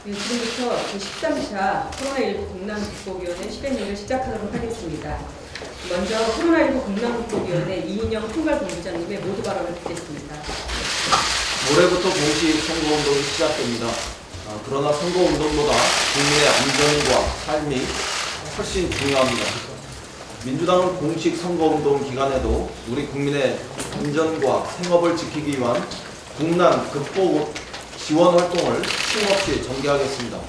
지금부터 제13차 코로나19 국난극복위원회 실행일을 시작하도록 하겠습니다. 먼저 코로나19 국난극복위원회 이인영 총괄본부장님의 모두 발언을 듣겠습니다. 올해부터 공식 선거운동이 시작됩니다. 그러나 선거운동보다 국민의 안전과 삶이 훨씬 중요합니다. 민주당은 공식 선거운동 기간에도 우리 국민의 안전과 생업을 지키기 위한 국난 극복 지원 활동을 쉼없이 전개하겠습니다.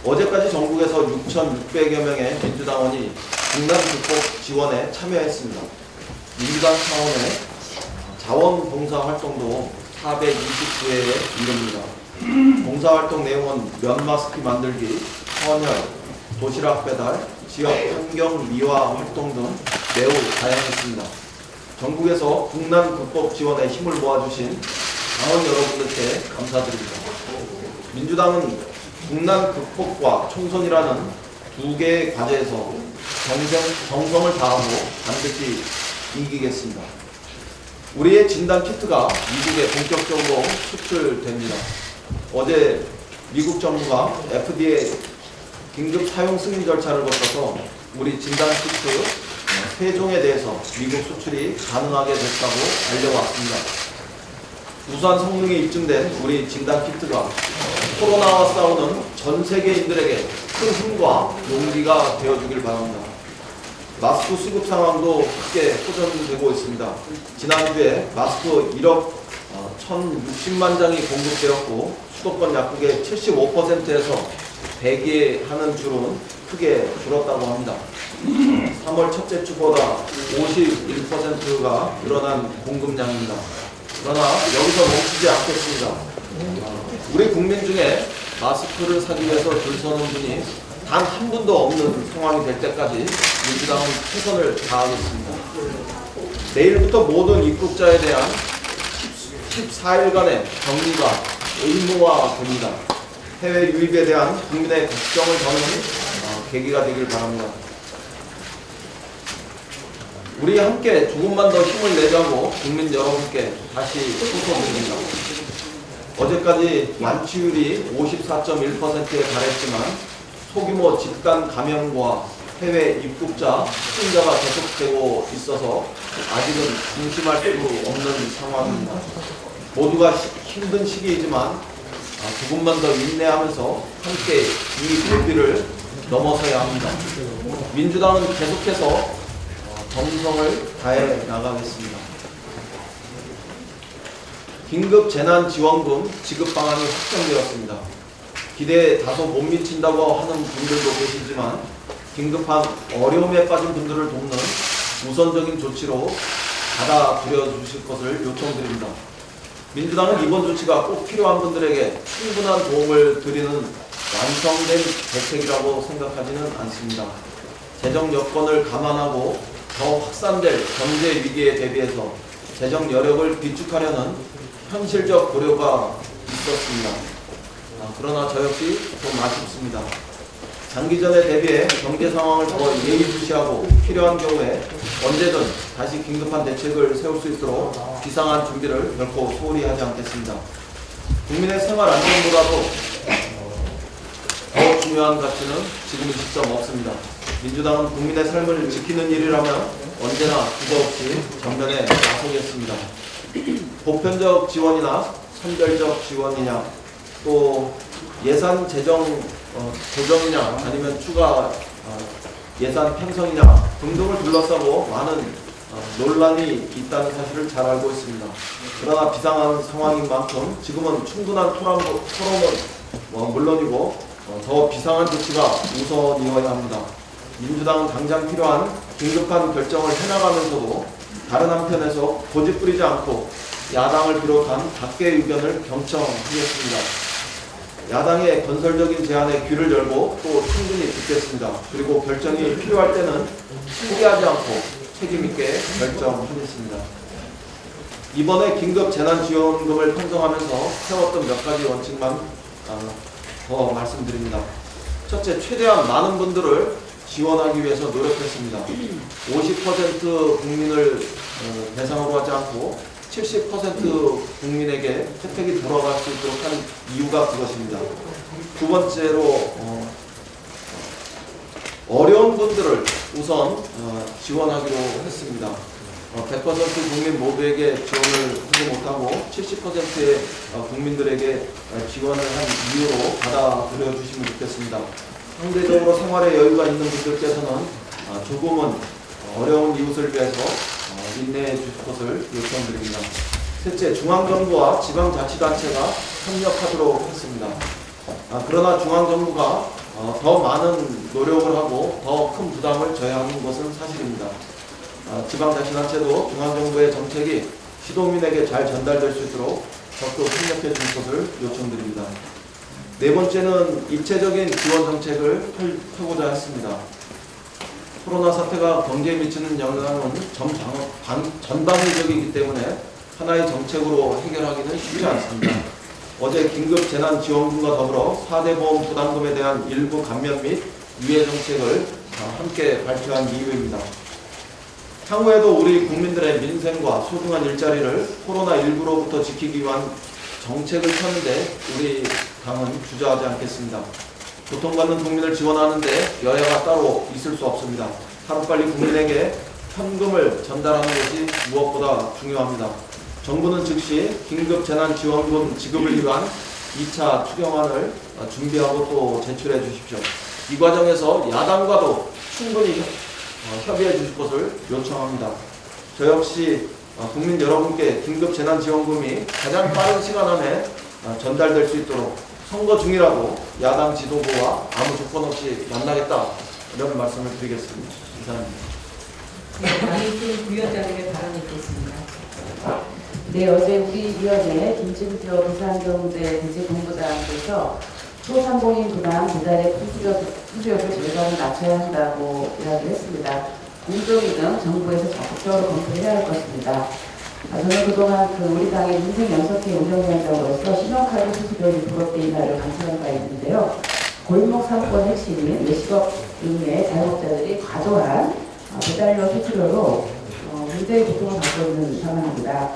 어제까지 전국에서 6,600여 명의 민주당원이 국난 극복 지원에 참여했습니다. 민주당 차원의 자원봉사 활동도 429회에 이릅니다. 봉사활동 내용은 면 마스크 만들기, 헌혈, 도시락 배달, 지역 환경 미화 활동 등 매우 다양했습니다. 전국에서 국난 극복 지원에 힘을 모아주신 당원 여러분들께 감사드립니다. 민주당은 국난 극복과 총선이라는 두 개의 과제에서 정성을 다하고 반드시 이기겠습니다. 우리의 진단 키트가 미국에 본격적으로 수출됩니다. 어제 미국 정부가 FDA 긴급 사용 승인 절차를 거쳐서 우리 진단 키트 3종에 대해서 미국 수출이 가능하게 됐다고 알려왔습니다. 우수한 성능이 입증된 우리 진단 키트가 코로나와 싸우는 전 세계인들에게 큰 힘과 용기가 되어주길 바랍니다. 마스크 수급 상황도 크게 호전되고 있습니다. 지난주에 마스크 1억 1,060만 장이 공급되었고 수도권 약국의 75%에서 대기하는 줄은 크게 줄었다고 합니다. 3월 첫째 주보다 51%가 늘어난 공급량입니다. 그러나 여기서 멈추지 않겠습니다. 우리 국민 중에 마스크를 사기 위해서 줄 서는 분이 단 한 분도 없는 상황이 될 때까지 민주당은 최선을 다하겠습니다. 내일부터 모든 입국자에 대한 14일간의 격리가 의무화됩니다. 해외 유입에 대한 국민의 걱정을 저는 계기가 되길 바랍니다. 우리 함께 조금만 더 힘을 내자고 국민 여러분께 다시 호소드립니다. 어제까지 완치율이 54.1%에 달했지만 소규모 집단 감염과 해외 입국자 확진자가 계속되고 있어서 아직은 방심할 수 없는 상황입니다. 모두가 힘든 시기이지만 조금만 더 인내하면서 함께 이 고비를 넘어서야 합니다. 민주당은 계속해서 정성을 다해 나가겠습니다. 긴급 재난지원금 지급 방안이 확정되었습니다. 기대에 다소 못 미친다고 하는 분들도 계시지만 긴급한 어려움에 빠진 분들을 돕는 우선적인 조치로 받아들여 주실 것을 요청드립니다. 민주당은 이번 조치가 꼭 필요한 분들에게 충분한 도움을 드리는 완성된 대책이라고 생각하지는 않습니다. 재정 여건을 감안하고 더 확산될 경제 위기에 대비해서 재정 여력을 비축하려는 현실적 고려가 있었습니다. 그러나 저 역시 좀 아쉽습니다. 장기전에 대비해 경제 상황을 더 예의주시하고 필요한 경우에 언제든 다시 긴급한 대책을 세울 수 있도록 비상한 준비를 결코 소홀히 하지 않겠습니다. 국민의 생활 안전보다도 더 중요한 가치는 지금 이 시점 없습니다. 민주당은 국민의 삶을 지키는 일이라면 언제나 주저없이 전면에 나서겠습니다. 보편적 지원이나 선별적 지원이냐, 또 예산 재정 조정이냐, 아니면 추가 예산 편성이냐 등등을 둘러싸고 많은 논란이 있다는 사실을 잘 알고 있습니다. 그러나 비상한 상황인 만큼 지금은 충분한 토론은 물론이고 더 비상한 조치가 우선이어야 합니다. 민주당은 당장 필요한 긴급한 결정을 해나가면서도 다른 한편에서 고집 부리지 않고 야당을 비롯한 각계의 의견을 경청하겠습니다. 야당의 건설적인 제안에 귀를 열고 또 충분히 듣겠습니다. 그리고 결정이 필요할 때는 포기하지 않고 책임있게 결정하겠습니다. 이번에 긴급 재난지원금을 편성하면서 세웠던 몇 가지 원칙만 더 말씀드립니다. 첫째, 최대한 많은 분들을 지원하기 위해서 노력했습니다. 50% 국민을 대상으로 하지 않고 70% 국민에게 혜택이 돌아갈 수 있도록 한 이유가 그것입니다. 두 번째로 어려운 분들을 우선 지원하기로 했습니다. 100% 국민 모두에게 지원을 하지 못하고 70%의 국민들에게 지원을 한 이유로 받아들여 주시면 좋겠습니다. 상대적으로 생활에 여유가 있는 분들께서는 조금은 어려운 이웃을 위해서 인내해 주실 것을 요청드립니다. 셋째, 중앙정부와 지방자치단체가 협력하도록 했습니다. 그러나 중앙정부가 더 많은 노력을 하고 더 큰 부담을 져야 하는 것은 사실입니다. 지방자치단체도 중앙정부의 정책이 시도민에게 잘 전달될 수 있도록 적극 협력해 줄 것을 요청드립니다. 네 번째는 입체적인 지원 정책을 펴고자 했습니다. 코로나 사태가 경제에 미치는 영향은 전방위적이기 때문에 하나의 정책으로 해결하기는 쉽지 않습니다. 어제 긴급 재난지원금과 더불어 4대 보험 부담금에 대한 일부 감면 및 유예 정책을 함께 발표한 이유입니다. 향후에도 우리 국민들의 민생과 소중한 일자리를 코로나19로부터 지키기 위한 정책을 펴는데 우리 당은 주저하지 않겠습니다. 고통받는 국민을 지원하는데 여야가 따로 있을 수 없습니다. 하루빨리 국민에게 현금을 전달하는 것이 무엇보다 중요합니다. 정부는 즉시 긴급재난지원금 지급을 위한 2차 추경안을 준비하고 또 제출해 주십시오. 이 과정에서 야당과도 충분히 협의해 주실 것을 요청합니다. 저 역시 국민 여러분께 긴급재난지원금이 가장 빠른 시간 안에 전달될 수 있도록 선거 중이라도 야당 지도부와 아무 조건 없이 만나겠다, 이런 말씀을 드리겠습니다. 이상입니다. 네, 남인순 부위원장님의 발언이 있겠습니다. 네, 어제 우리 위원회 김진표 비상경제 대책본부장께서 소상공인 부담 배달의 수수료를 절반을 낮춰야 한다고 이야기를 했습니다. 공정위 등 정부에서 적극적으로 검토해야 할 것입니다. 저는 그동안 우리 당의 민생연석회 운영위원장으로서 신용카드 수수료 1% 인하를 강조한 바 있는데요. 골목 상권 핵심인 외식업 등의 자영업자들이 과도한 배달료 수수료로 문제의 고통을 받고 있는 상황입니다.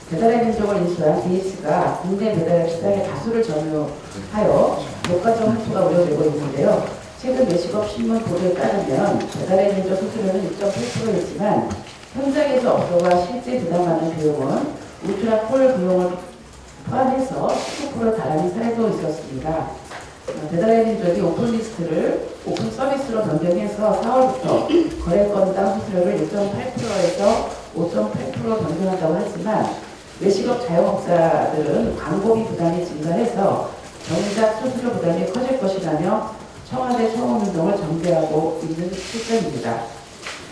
배달의 민족을 인수한 DH가 국내 배달앱 시장의 다수를 점유하여 목가정 흡수가 우려되고 있는데요. 최근 외식업 신문 보도에 따르면 배달의 민족 수수료는 6.8%이지만 현장에서 업소가 실제 부담하는 비용은 울트라 콜 비용을 포함해서 19% 달하는 사례도 있었습니다. 배달의 민족이 오픈 서비스로 변경해서 4월부터 거래건당 수수료를 6.8%에서 5.8% 변경한다고 하지만 외식업 자영업자들은 광고비 부담이 증가해서 정작 수수료 부담이 커질 것이라며 청와대 청원운동을 전개하고 있는 실정입니다.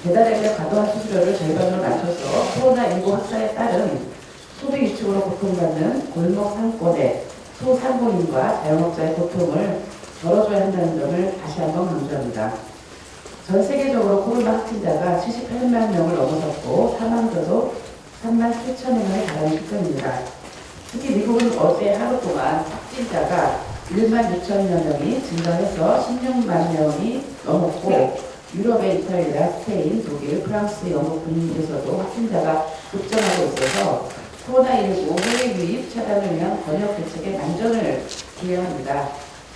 배달앱의 과도한 수수료를 절반으로 낮춰서 코로나19 확산에 따른 소비 위축으로 고통받는 골목 상권의 소상공인과 자영업자의 고통을 덜어줘야 한다는 점을 다시 한번 강조합니다. 전 세계적으로 코로나 확진자가 78만 명을 넘어섰고 사망자도 3만 7천여 명에 달하는 실정입니다. 특히 미국은 어제 하루 동안 확진자가 1만 6천여 명이 증가해서 16만 명이 넘었고 유럽의 이탈리아, 스페인, 독일, 프랑스, 영국 등에서도 확진자가 급증하고 있어서 코로나19 해외 유입 차단을 위한 번역 대책에 난전을 기해야 합니다.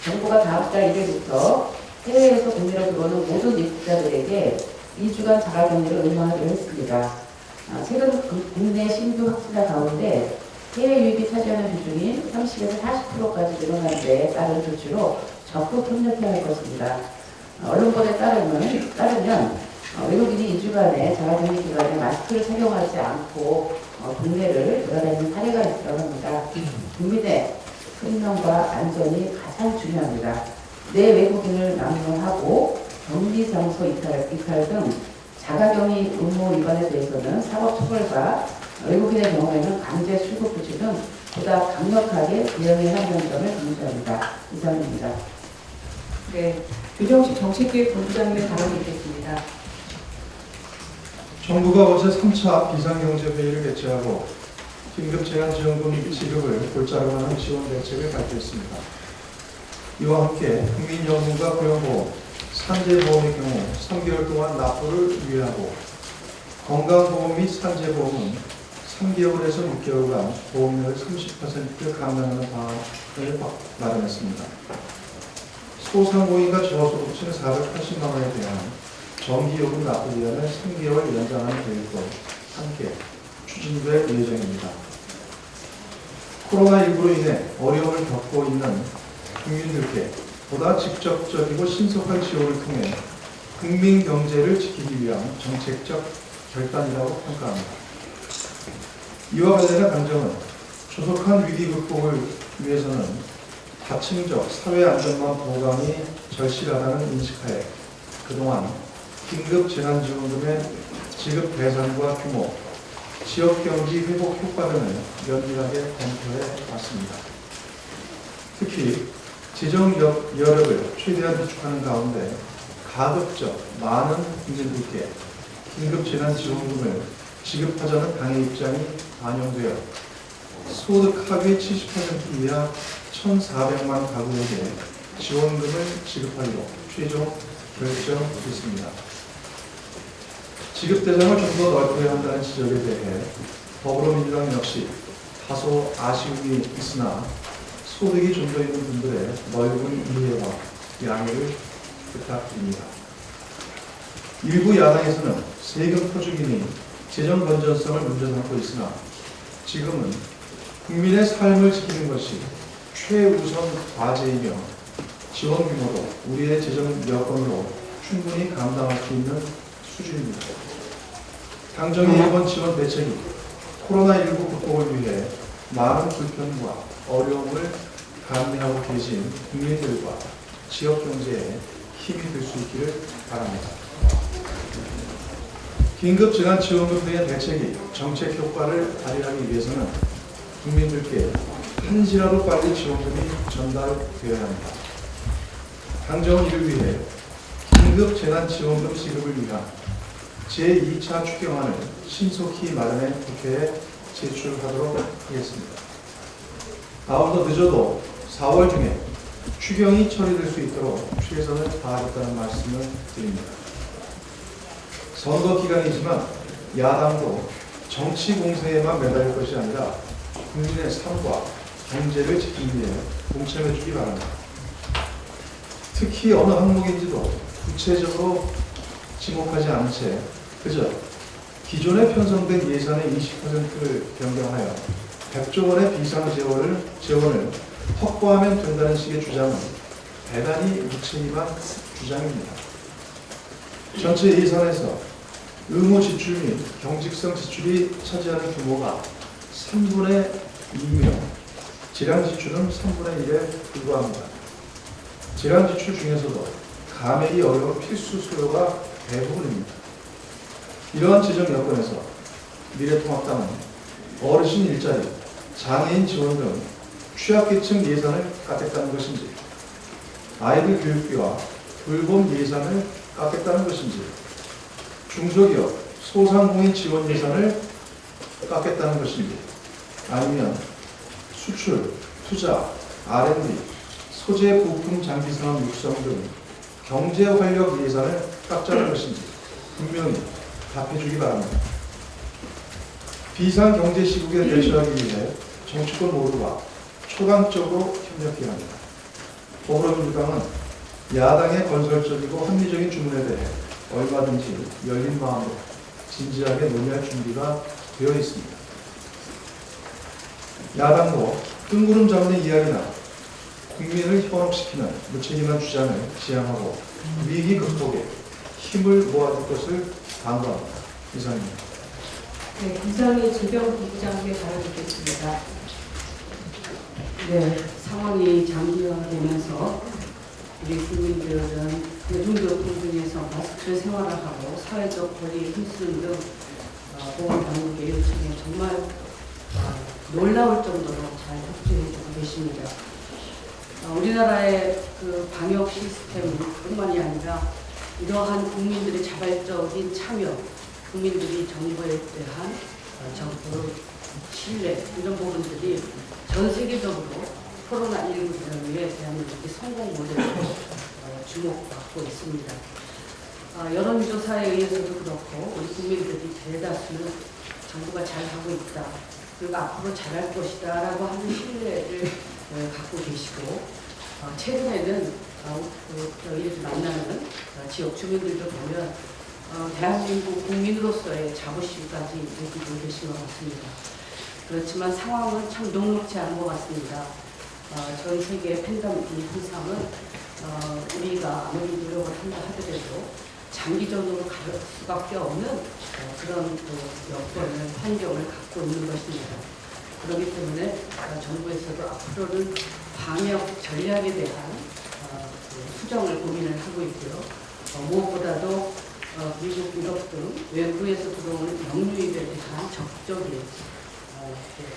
정부가 다음 달 1일부터 해외에서 국내로 들어오는 모든 입국자들에게 2주간 자가격리를 의무화하기로 했습니다. 최근 국내 신규 확진자 가운데 해외 유입이 차지하는 비중이 30에서 40%까지 늘어난 데에 따른 조치로 적극 협력해야 할 것입니다. 언론보도에 따르면 외국인이 2주간의 자가격리 기간에 마스크를 착용하지 않고 국내를 돌아다니는 사례가 있다고 합니다. 국민의 생명과 안전이 가장 중요합니다. 내 외국인을 막론하고 격리 장소 이탈 등 자가격리 의무 위반에 대해서는 사법처벌과 외국인의 경우에는 강제 출국 조치 등 보다 강력하게 대응해야 한다는 점을 강조합니다. 이상입니다. 네, 조정식 정책기획본부장님의 발언이 있겠습니다. 정부가 어제 3차 비상경제회의를 개최하고 긴급재난지원금 지급을 골자로 하는 지원 대책을 발표했습니다. 이와 함께 국민연금과 고용보험, 산재보험의 경우 3개월 동안 납부를 유예하고 건강보험 및 산재보험은 3개월에서 6개월간 보험료를 30% 감면하는 방안을 마련했습니다. 소상공인과 저소득층 480만 원에 대한 정기요금 납부 기간을 3개월 연장하는 계획도 함께 추진될 예정입니다. 코로나19로 인해 어려움을 겪고 있는 국민들께 보다 직접적이고 신속한 지원을 통해 국민 경제를 지키기 위한 정책적 결단이라고 평가합니다. 이와 관련해 당정은 조속한 위기 극복을 위해서는 다층적 사회 안전망 보강이 절실하다는 인식하에 그동안 긴급재난지원금의 지급 대상과 규모, 지역경기 회복 효과 등을 면밀하게 검토해 왔습니다. 특히 재정 여력을 최대한 비축하는 가운데 가급적 많은 국민들께 긴급재난지원금을 지급하자는 당의 입장이 반영되어 소득 하위 70% 이하 1,400만 가구에게 지원금을 지급하기로 최종 결정됐습니다. 지급 대상을 좀 더 넓혀야 한다는 지적에 대해 더불어민주당 역시 다소 아쉬움이 있으나 소득이 좀 더 있는 분들의 넓은 이해와 양해를 부탁드립니다. 일부 야당에서는 세금 토중이니 재정 건전성을 문제 삼고 있으나 지금은 국민의 삶을 지키는 것이 최우선 과제이며 지원 규모도 우리의 재정 여건으로 충분히 감당할 수 있는 수준입니다. 당정의 이번 지원 대책이 코로나19 극복을 위해 많은 불편과 어려움을 감내하고 계신 국민들과 지역 경제에 힘이 될 수 있기를 바랍니다. 긴급재난지원금 등의 대책이 정책 효과를 발휘하기 위해서는 국민들께 한시라도 빨리 지원금이 전달되어야 합니다. 당정은 이를 위해 긴급재난지원금 지급을 위한 제2차 추경안을 신속히 마련해 국회에 제출하도록 하겠습니다. 아울러 늦어도 4월 중에 추경이 처리될 수 있도록 최선을 다하겠다는 말씀을 드립니다. 선거 기간이지만 야당도 정치 공세에만 매달릴 것이 아니라 국민의 삶과 경제를 지키기 위해 동참해 주기 바랍니다. 특히 어느 항목인지도 구체적으로 지목하지 않은 채 그저 기존에 편성된 예산의 20%를 변경하여 100조 원의 비상재원을 확보하면 된다는 식의 주장은 대단히 무책임한 주장입니다. 전체 예산에서 의무 지출 및 경직성 지출이 차지하는 규모가 3분의 2며 재량 지출은 3분의 1에 불과합니다. 재량 지출 중에서도 감액이 어려운 필수 수요가 대부분입니다. 이러한 재정 여건에서 미래통합당은 어르신 일자리, 장애인 지원 등 취약계층 예산을 깎겠다는 것인지, 아이들 교육비와 돌봄 예산을 깎겠다는 것인지, 중소기업, 소상공인 지원 예산을 깎겠다는 것인지, 아니면 수출, 투자, R&D, 소재 부품 장비 산업 육성 등 경제 활력 예산을 깎자는 것인지 분명히 답해주기 바랍니다. 비상경제시국에 대처하기 위해 정치권 모두가 초강적으로 협력해야 합니다. 더불어민주당은 야당의 건설적이고 합리적인 주문에 대해 얼마든지 열린 마음으로 진지하게 논의할 준비가 되어 있습니다. 야당도 뜬구름 잡는 이야기나 국민을 현혹시키는 무책임한 주장을 지양하고 위기 극복에 힘을 모아줄 것을 당부합니다. 이상입니다. 네, 이상희 질병본부장께 발언 듣겠습니다. 네, 상황이 장기화되면서 우리 국민들은 대중교통 등에서 마스크 생활을 하고 사회적 거리 힘쓰는 등 보건당국의 요청에 정말 놀라울 정도로 잘 협조해주고 계십니다. 우리나라의 그 방역 시스템뿐만이 아니라 이러한 국민들의 자발적인 참여, 국민들이 정부에 대한 정부 신뢰 이런 부분들이 전 세계적으로 코로나19를 위해 대한민국이 성공 모델로 주목받고 있습니다. 여론조사에 의해서도 그렇고 우리 국민들이 대다수는 정부가 잘하고 있다, 그리고 앞으로 잘할 것이다 라고 하는 신뢰를 갖고 계시고, 최근에는 저희를 만나는 지역 주민들도 보면 대한민국 국민으로서의 자부심까지 느끼고 계신 것 같습니다. 그렇지만 상황은 참 녹록지 않은 것 같습니다. 전 세계의 팬데믹 현상은 우리가 아무리 노력을 한다 하더라도 장기전으로 갈 수밖에 없는 그런 여건을, 환경을 갖고 있는 것입니다. 그렇기 때문에 정부에서도 앞으로는 방역 전략에 대한 수정을 고민을 하고 있고요. 무엇보다도 미국, 유럽 등 외부에서 들어오는 영유입에 대한 적극적인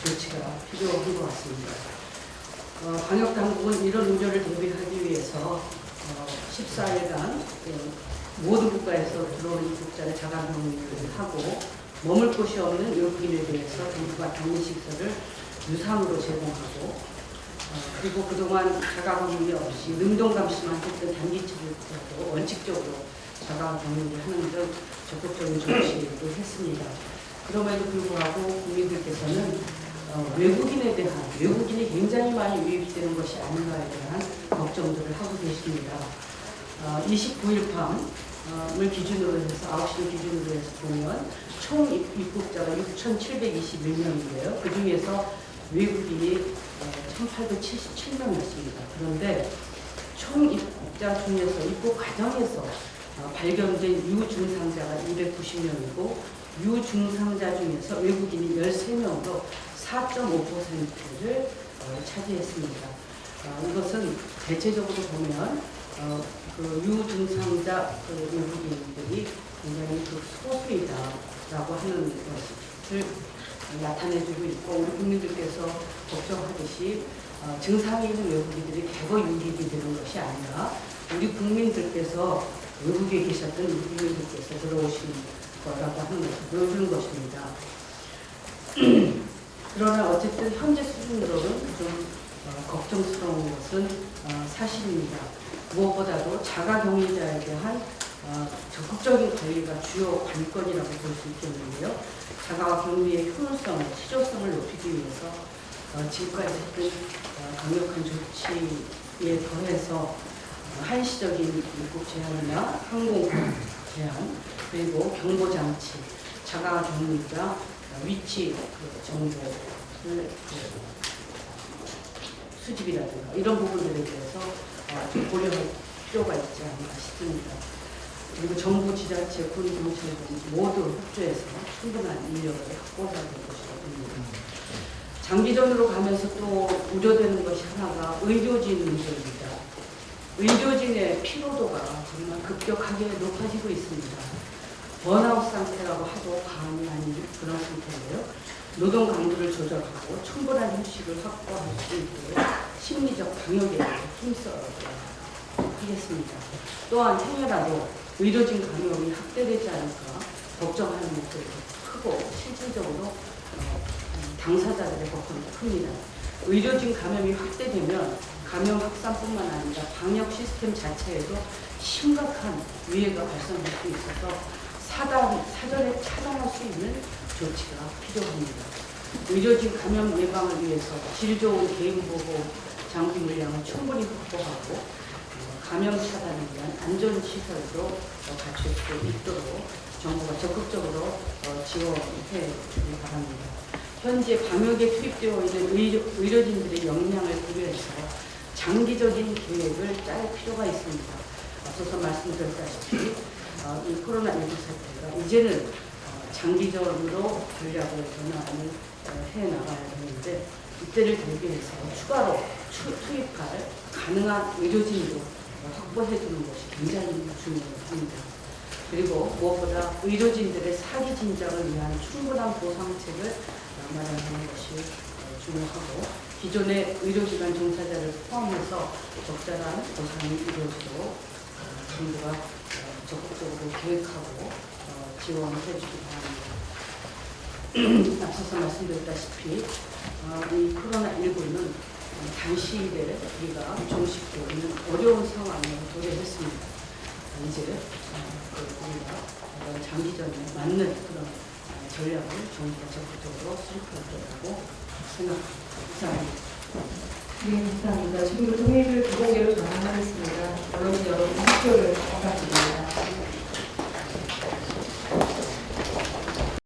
조치가 필요한 것 같습니다. 방역당국은 이런 우려를 대비하기 위해서 14일간 모든 국가에서 들어오는 입국자를 자가격리를 하고 머물 곳이 없는 외국인에 대해서 정부가 격리시설을 유상으로 제공하고, 그리고 그동안 자가격리 없이 능동감시만 했던 단기치료도 원칙적으로 자가격리를 하는 등 적극적인 조치를 했습니다. 그럼에도 불구하고 국민들께서는 외국인이 굉장히 많이 유입되는 것이 아닌가에 대한 걱정들을 하고 계십니다. 29일 밤을 기준으로 해서 9시를 기준으로 해서 보면 총 입국자가 6,721명인데요. 그 중에서 외국인이 1,877명이었습니다. 그런데 총 입국자 중에서 입국 과정에서 발견된 유증상자가 290명이고 유증상자 중에서 외국인이 13명으로 4.5%를 차지했습니다. 이것은 대체적으로 보면 그 유증상자 외국인들이 굉장히 소수이다라고 하는 것을 나타내주고 있고, 우리 국민들께서 걱정하듯이 증상이 있는 외국인들이 대거 유입이 되는 것이 아니라 우리 국민들께서 외국에 계셨던 우리 국민들께서 들어오신 거라고 하는 것을 보여주는 것입니다. 그러나 어쨌든 현재 수준으로는 좀 걱정스러운 것은 사실입니다. 무엇보다도 자가격리자에 대한 적극적인 관리가 주요 관건이라고 볼 수 있겠는데요. 자가격리의 효율성을, 실효성을 높이기 위해서 지금까지 했던 강력한 조치에 더해서 한시적인 입국 제한이나 항공 제한, 그리고 경보장치, 자가격리자 위치 정보를 수집이라든가 이런 부분들에 대해서 좀 고려할 필요가 있지 않나 싶습니다. 그리고 정부, 지자체, 군, 경찰 등 모두 협조해서 충분한 인력을 확보해야 될 것이라고 봅니다. 장기전으로 가면서 또 우려되는 것이 하나가 의료진 문제입니다. 의료진의 피로도가 정말 급격하게 높아지고 있습니다. 번아웃 상태라고 하도 과언이 아닌 그런 상태인데요. 노동 강도를 조절하고 충분한 휴식을 확보할 수 있도록 심리적 방역에 힘써야 하겠습니다. 또한 행여라도 의료진 감염이 확대되지 않을까 걱정하는 목소리가 크고, 실질적으로 당사자들의 걱정이 큽니다. 의료진 감염이 확대되면 감염 확산뿐만 아니라 방역 시스템 자체에도 심각한 위해가 발생할 수 있어서 사전에 차단할 수 있는 조치가 필요합니다. 의료진 감염 예방을 위해서 질 좋은 개인보호 장비 물량을 충분히 확보하고 감염 차단을 위한 안전시설도 갖출 수 있도록 정부가 적극적으로 지원해 주기 바랍니다. 현재 방역에 투입되어 있는 의료진들의 역량을 고려해서 장기적인 계획을 짤 필요가 있습니다. 앞서서 말씀드렸다시피 이 코로나19 사태가 이제는 장기적으로 전략을 변화하는 해나가야 되는데, 이때를 대비해서 추가로 투입할 가능한 의료진도 확보해주는 것이 굉장히 중요합니다. 그리고 무엇보다 의료진들의 사기 진작을 위한 충분한 보상책을 마련하는 것이 중요하고, 기존의 의료기관 종사자를 포함해서 적절한 보상이 이루어지도록 정부가 적극적으로 계획하고 지원을 해주기 바랍니다. 앞서서 말씀드렸다시피 이 코로나19는 단시일에 우리가 종식되어 있는 어려운 상황에 도래했습니다. 이제 우리가 장기전에 맞는 그런 전략을 정부가 적극적으로 수립할 거라고 생각합니다. 이상입니다. 네, 감사합니다. 지금부터 회의를 비공개로 전환하겠습니다. 언론인 여러분 학교를